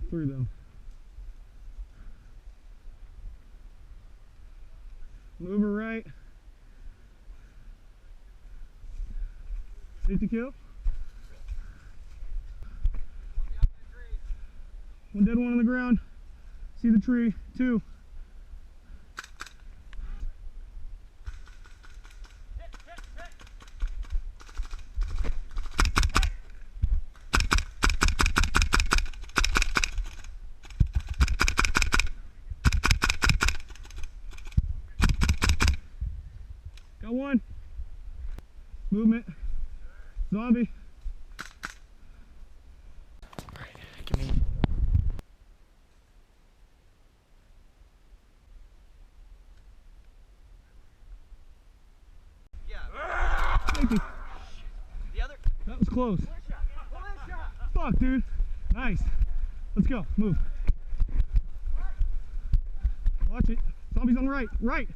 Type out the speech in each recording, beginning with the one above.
Three of them. Move her right. Safety kill. One dead, one on the ground. See the tree. Two. Got one. Movement. Zombie. Alright, give me. Yeah. Thank you. The other. That was close. Pull in shot. Fuck, dude. Nice. Let's go. Move. Watch it. Zombie's on the right. Right.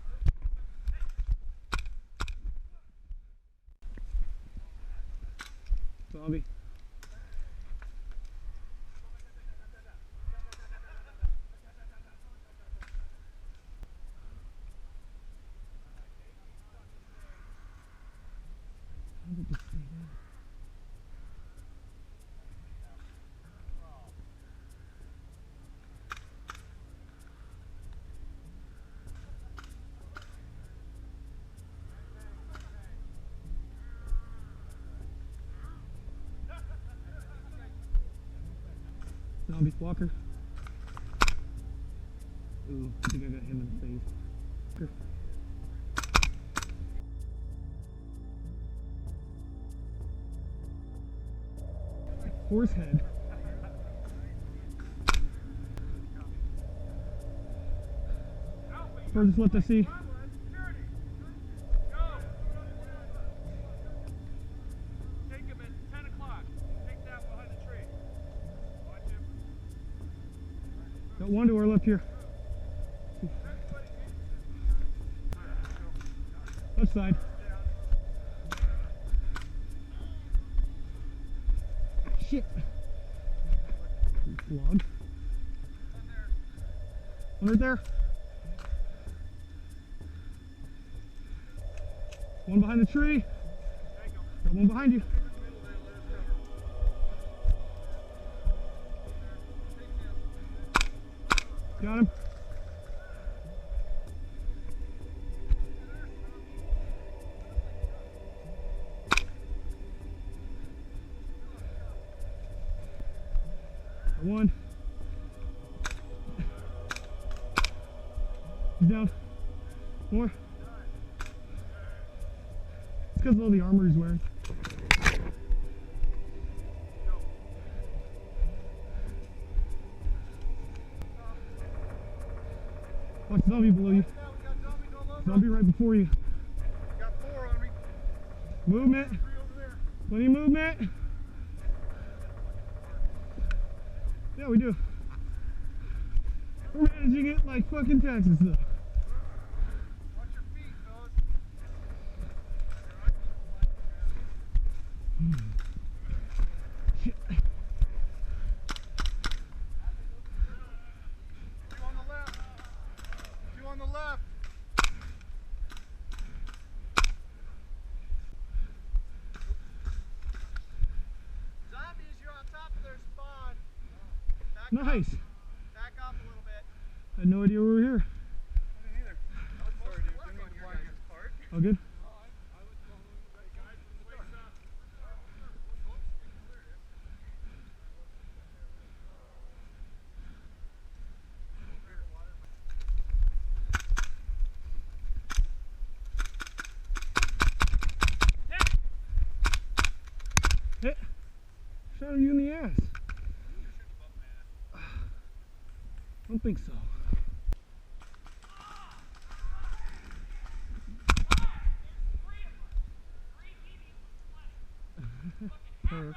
Zombie. How did this stay there? Zombie walker. Ooh, I think I got him in the face. Walker. Horse head. Furthest left I see. Got one to our left here. Left side. Shit. Log. One right there. One behind the tree. Got one behind you. Got him. Got one. He's down. More. It's because of all the armor he's wearing. Watch zombie below you. Zombie right before you. Got four on me. Movement. Plenty of movement. Yeah, we do. We're managing it like fucking Texas though. Watch your feet, fellas. Shit. Two on the left. Two on the left. Zombies, you're on top of their spawn. Nice. Back up a little bit. I had no idea we were here. I didn't either. Sorry, dude. Didn't mean to blind you. All good? Hit. Shot you in the ass. I don't think so. Her.